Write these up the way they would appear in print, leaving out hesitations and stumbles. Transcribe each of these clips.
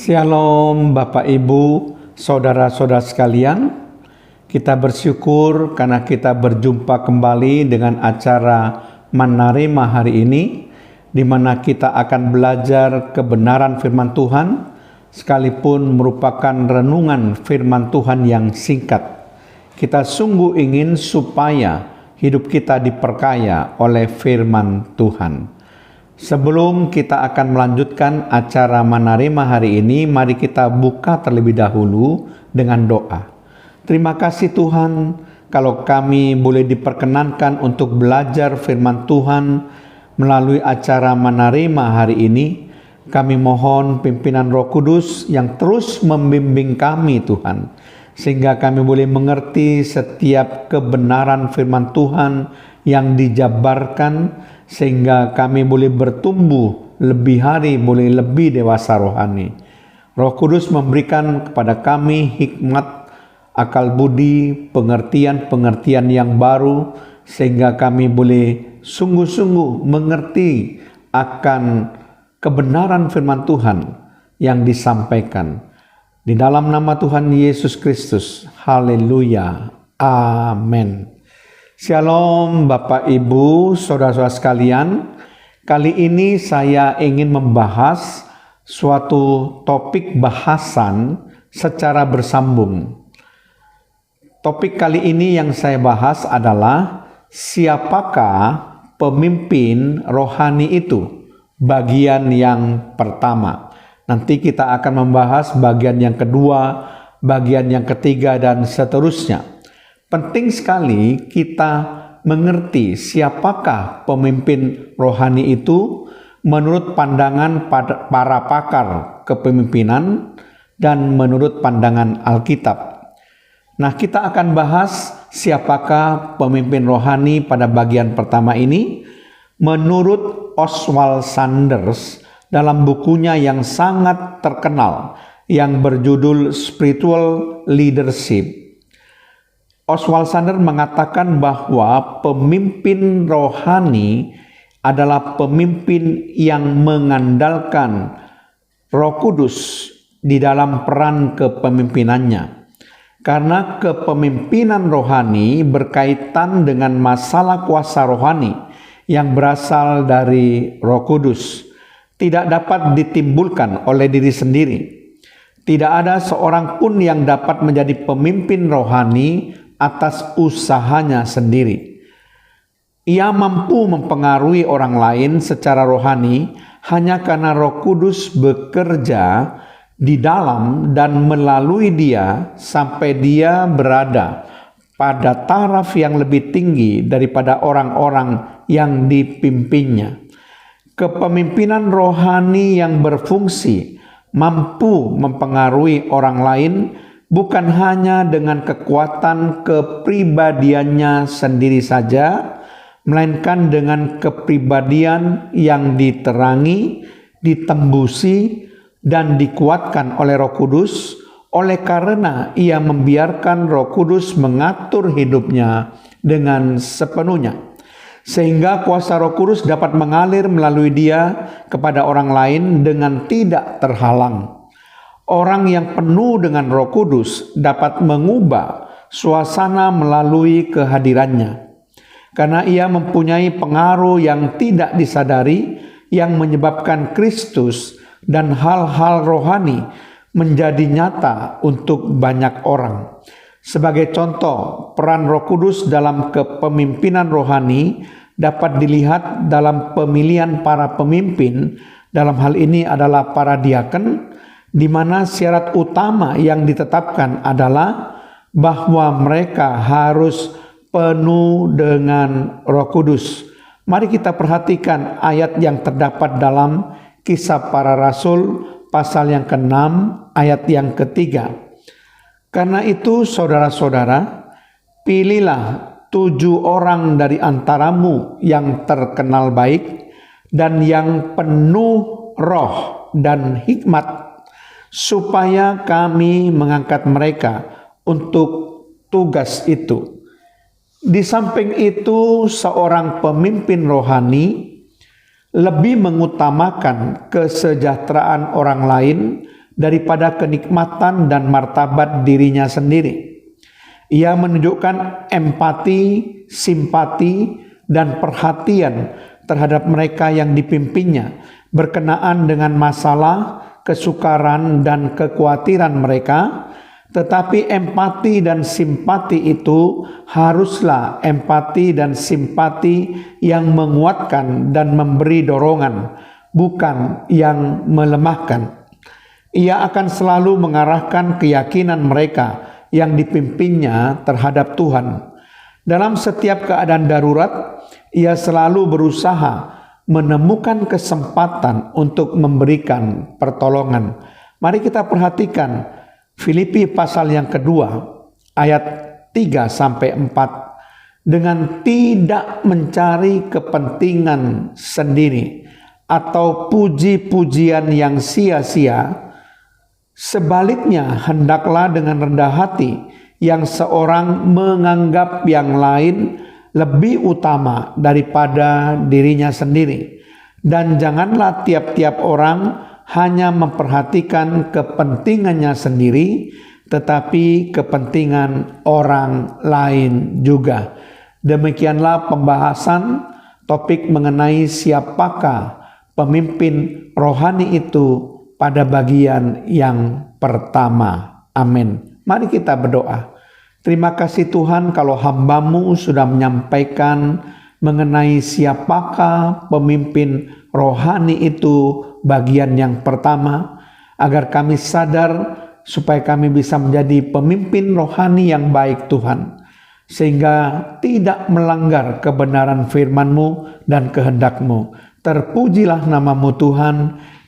Shalom Bapak Ibu, Saudara-saudara sekalian. Kita bersyukur karena kita berjumpa kembali dengan acara Menerima hari ini, di mana kita akan belajar kebenaran firman Tuhan, sekalipun merupakan renungan firman Tuhan yang singkat. Kita sungguh ingin supaya hidup kita diperkaya oleh firman Tuhan. Sebelum kita akan melanjutkan acara Menerima hari ini, mari kita buka terlebih dahulu dengan doa. Terima kasih Tuhan, kalau kami boleh diperkenankan untuk belajar firman Tuhan melalui acara Menerima hari ini. Kami mohon pimpinan Roh Kudus yang terus membimbing kami Tuhan, sehingga kami boleh mengerti setiap kebenaran firman Tuhan yang dijabarkan, sehingga kami boleh bertumbuh lebih hari, boleh lebih dewasa rohani. Roh Kudus memberikan kepada kami hikmat, akal budi, pengertian-pengertian yang baru, sehingga kami boleh sungguh-sungguh mengerti akan kebenaran firman Tuhan yang disampaikan. Di dalam nama Tuhan Yesus Kristus, haleluya, amin. Shalom Bapak Ibu, Saudara-saudara sekalian. Kali ini saya ingin membahas suatu topik bahasan secara bersambung. Topik kali ini yang saya bahas adalah siapakah pemimpin rohani itu? Bagian yang pertama. Nanti kita akan membahas bagian yang kedua, bagian yang ketiga, dan seterusnya. Penting sekali kita mengerti siapakah pemimpin rohani itu menurut pandangan para pakar kepemimpinan dan menurut pandangan Alkitab. Nah, kita akan bahas siapakah pemimpin rohani pada bagian pertama ini menurut Oswald Sanders dalam bukunya yang sangat terkenal yang berjudul Spiritual Leadership. Oswald Sanders mengatakan bahwa pemimpin rohani adalah pemimpin yang mengandalkan Roh Kudus di dalam peran kepemimpinannya. Karena kepemimpinan rohani berkaitan dengan masalah kuasa rohani yang berasal dari Roh Kudus, tidak dapat ditimbulkan oleh diri sendiri. Tidak ada seorang pun yang dapat menjadi pemimpin rohani atas usahanya sendiri. Ia mampu mempengaruhi orang lain secara rohani hanya karena Roh Kudus bekerja di dalam dan melalui dia sampai dia berada pada taraf yang lebih tinggi daripada orang-orang yang dipimpinnya. Kepemimpinan rohani yang berfungsi mampu mempengaruhi orang lain bukan hanya dengan kekuatan kepribadiannya sendiri saja, melainkan dengan kepribadian yang diterangi, ditembusi, dan dikuatkan oleh Roh Kudus, oleh karena ia membiarkan Roh Kudus mengatur hidupnya dengan sepenuhnya. Sehingga kuasa Roh Kudus dapat mengalir melalui dia kepada orang lain dengan tidak terhalang. Orang yang penuh dengan Roh Kudus dapat mengubah suasana melalui kehadirannya. Karena ia mempunyai pengaruh yang tidak disadari yang menyebabkan Kristus dan hal-hal rohani menjadi nyata untuk banyak orang. Sebagai contoh, peran Roh Kudus dalam kepemimpinan rohani dapat dilihat dalam pemilihan para pemimpin. Dalam hal ini adalah para diaken, di mana syarat utama yang ditetapkan adalah bahwa mereka harus penuh dengan Roh Kudus. Mari kita perhatikan ayat yang terdapat dalam Kisah Para Rasul pasal yang ke-6 ayat yang ke-3. Karena itu saudara-saudara, pilihlah 7 orang dari antaramu yang terkenal baik dan yang penuh roh dan hikmat, supaya kami mengangkat mereka untuk tugas itu. Di samping itu, seorang pemimpin rohani lebih mengutamakan kesejahteraan orang lain daripada kenikmatan dan martabat dirinya sendiri. Ia menunjukkan empati, simpati, dan perhatian terhadap mereka yang dipimpinnya berkenaan dengan masalah, kesukaran, dan kekhawatiran mereka. Tetapi empati dan simpati itu haruslah empati dan simpati yang menguatkan dan memberi dorongan, bukan yang melemahkan. Ia akan selalu mengarahkan keyakinan mereka yang dipimpinnya terhadap Tuhan. Dalam setiap keadaan darurat, ia selalu berusaha menemukan kesempatan untuk memberikan pertolongan. Mari kita perhatikan Filipi pasal yang kedua ayat 3-4. Dengan tidak mencari kepentingan sendiri atau puji-pujian yang sia-sia, sebaliknya hendaklah dengan rendah hati yang seorang menganggap yang lain lebih utama daripada dirinya sendiri. Dan janganlah tiap-tiap orang hanya memperhatikan kepentingannya sendiri, tetapi kepentingan orang lain juga. Demikianlah pembahasan topik mengenai siapakah pemimpin rohani itu pada bagian yang pertama. Amin. Mari kita berdoa. Terima kasih Tuhan kalau hamba-Mu sudah menyampaikan mengenai siapakah pemimpin rohani itu bagian yang pertama, agar kami sadar supaya kami bisa menjadi pemimpin rohani yang baik Tuhan, sehingga tidak melanggar kebenaran firman-Mu dan kehendak-Mu. Terpujilah nama-Mu Tuhan,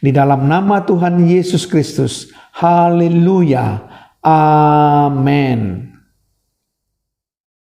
di dalam nama Tuhan Yesus Kristus. Haleluya. Amin.